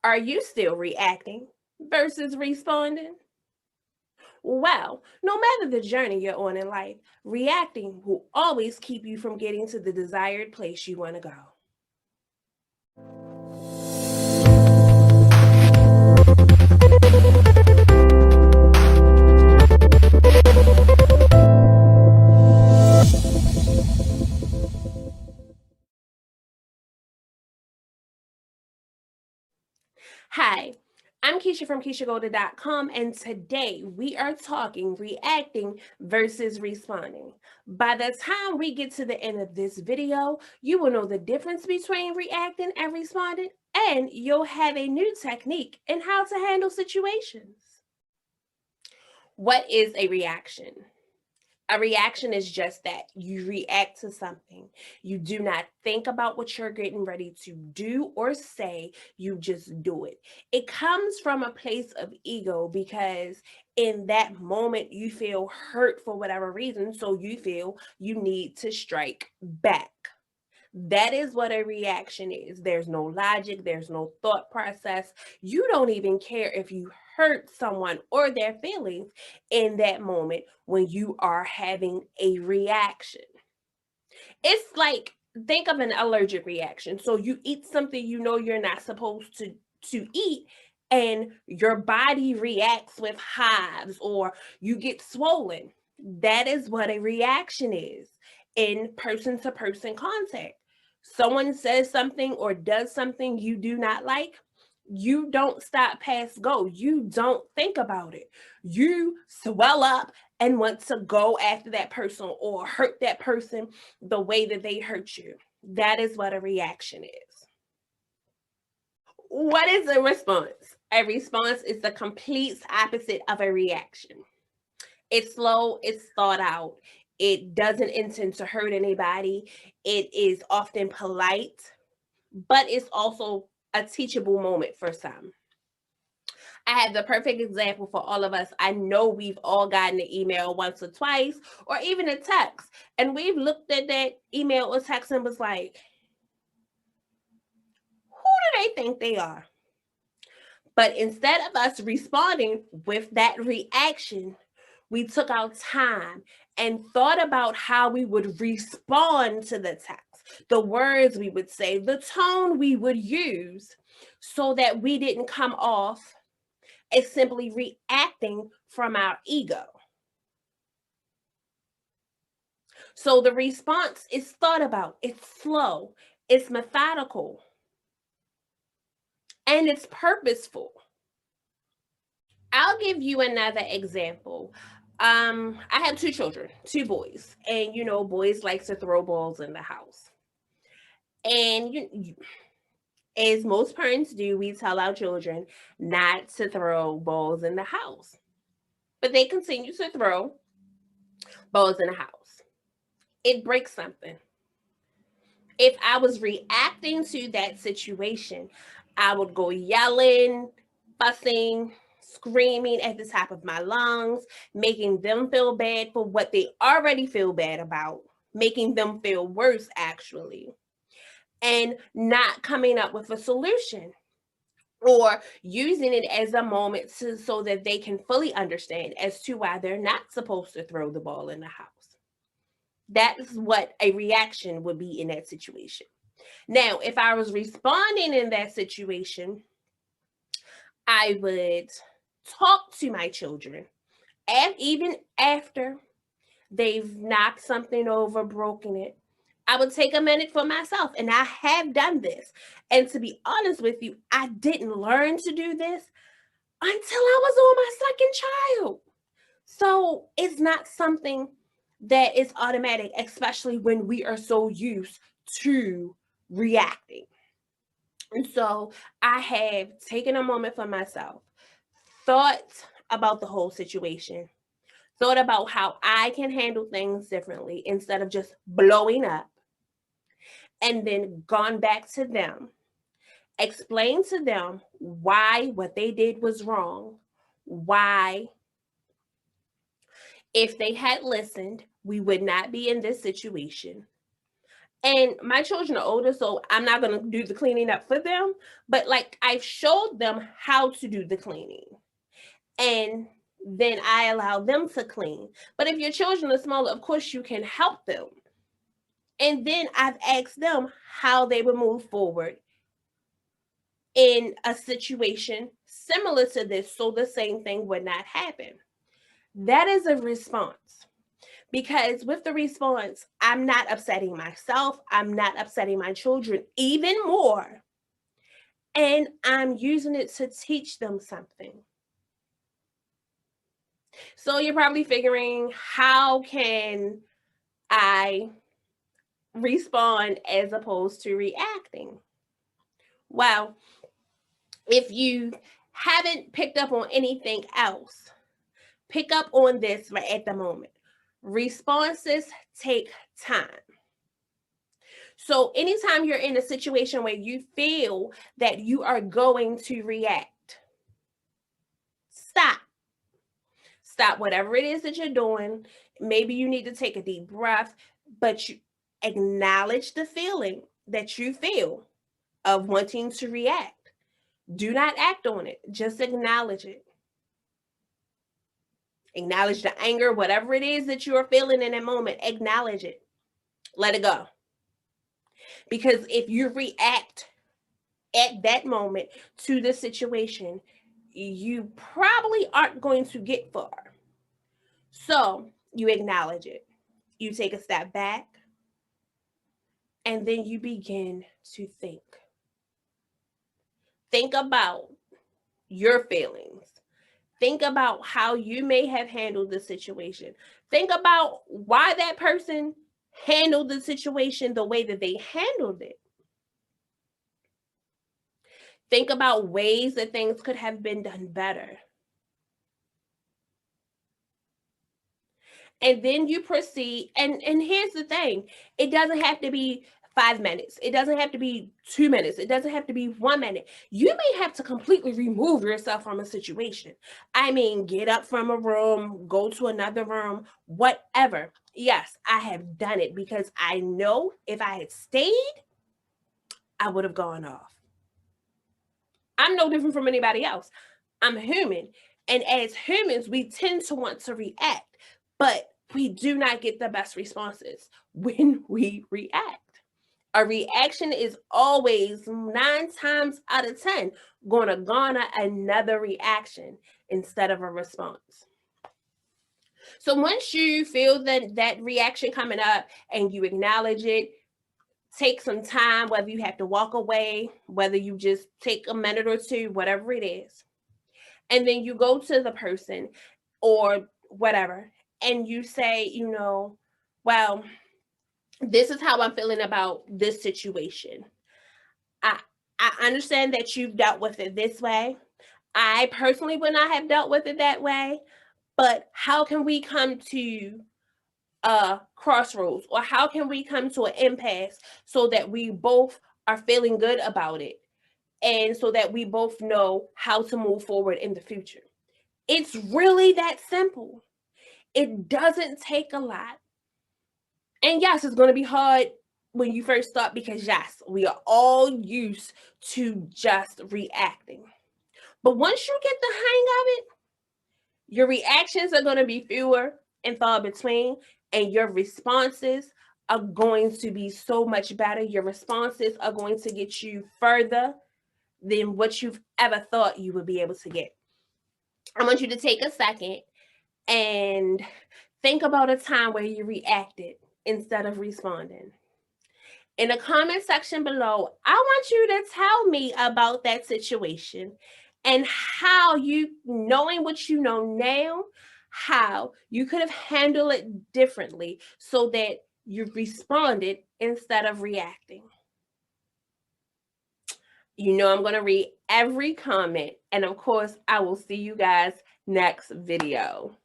Are you still reacting versus responding? Well, no matter the journey you're on in life, reacting will always keep you from getting to the desired place you want to go. Hi, I'm Keisha from KeishaGolden.com, and today we are talking reacting versus responding. By the time we get to the end of this video, you will know the difference between reacting and responding, and you'll have a new technique in how to handle situations. What is a reaction? A reaction is just that. You react to something. You do not think about what you're getting ready to do or say. You just do it. It comes from a place of ego because in that moment you feel hurt for whatever reason. So you feel you need to strike back. That is what a reaction is. There's no logic, there's no thought process. You don't even care if you hurt someone or their feelings in that moment when you are having a reaction. It's like, think of an allergic reaction. So you eat something you know you're not supposed to eat, and your body reacts with hives or you get swollen. That is what a reaction is in person to person contact. Someone says something or does something you do not like, you don't stop past go. You don't think about it. You swell up and want to go after that person or hurt that person the way that they hurt you. That is what a reaction is. What is a response? A response is the complete opposite of a reaction. It's slow, it's thought out, it doesn't intend to hurt anybody, it is often polite, but it's also a teachable moment for some. I have the perfect example for all of us. I know we've all gotten an email once or twice, or even a text, and we've looked at that email or text and was like, who do they think they are? But instead of us responding with that reaction, we took our time and thought about how we would respond to the text, the words we would say, the tone we would use, so that we didn't come off as simply reacting from our ego. So the response is thought about, it's slow, it's methodical, and it's purposeful. I'll give you another example. I have two children, two boys, and boys like to throw balls in the house. And as most parents do, we tell our children not to throw balls in the house. But they continue to throw balls in the house. It breaks something. If I was reacting to that situation, I would go yelling, fussing, screaming at the top of my lungs, making them feel bad for what they already feel bad about, making them feel worse, actually, and not coming up with a solution or using it as a moment so that they can fully understand as to why they're not supposed to throw the ball in the house. That is what a reaction would be in that situation. Now, if I was responding in that situation, I would talk to my children, and even after they've knocked something over, broken it, I would take a minute for myself. And I have done this. And to be honest with you, I didn't learn to do this until I was on my second child. So it's not something that is automatic, especially when we are so used to reacting. And so I have taken a moment for myself, thought about the whole situation, thought about how I can handle things differently instead of just blowing up, and then gone back to them, explained to them why what they did was wrong, why if they had listened, we would not be in this situation. And my children are older, so I'm not going to do the cleaning up for them. But like I've showed them how to do the cleaning. And then I allow them to clean. But if your children are smaller, of course you can help them. And then I've asked them how they would move forward in a situation similar to this, so the same thing would not happen. That is a response. Because with the response, I'm not upsetting myself, I'm not upsetting my children even more. And I'm using it to teach them something. So you're probably figuring, how can I respond as opposed to reacting? Well, if you haven't picked up on anything else, pick up on this right at the moment. Responses take time. So anytime you're in a situation where you feel that you are going to react, stop. Stop whatever it is that you're doing. Maybe you need to take a deep breath, but you acknowledge the feeling that you feel of wanting to react. Do not act on it. Just acknowledge it. Acknowledge the anger, whatever it is that you are feeling in that moment. Acknowledge it. Let it go. Because if you react at that moment to the situation, you probably aren't going to get far. So you acknowledge it. You take a step back, and then you begin to think. Think about your feelings. Think about how you may have handled the situation. Think about why that person handled the situation the way that they handled it. Think about ways that things could have been done better. And then you proceed. And here's the thing. It doesn't have to be 5 minutes. It doesn't have to be 2 minutes. It doesn't have to be 1 minute. You may have to completely remove yourself from a situation. I mean, get up from a room, go to another room, whatever. Yes, I have done it because I know if I had stayed, I would have gone off. I'm no different from anybody else. I'm human. And as humans, we tend to want to react, but we do not get the best responses when we react. A reaction is always 9 times out of 10 going to garner another reaction instead of a response. So once you feel that reaction coming up and you acknowledge it, take some time, whether you have to walk away, whether you just take a minute or two, whatever it is. And then you go to the person or whatever, and you say, well, this is how I'm feeling about this situation. I understand that you've dealt with it this way. I personally would not have dealt with it that way, but how can we come to a crossroads, or how can we come to an impasse so that we both are feeling good about it, and so that we both know how to move forward in the future? It's really that simple. It doesn't take a lot. And yes, it's going to be hard when you first start, because yes, we are all used to just reacting. But once you get the hang of it, your reactions are going to be fewer and far between, and your responses are going to be so much better. Your responses are going to get you further than what you've ever thought you would be able to get. I want you to take a second and think about a time where you reacted instead of responding. In the comment section below, I want you to tell me about that situation and how you, knowing what you know now, how you could have handled it differently so that you responded instead of reacting. I'm going to read every comment, and of course, I will see you guys next video.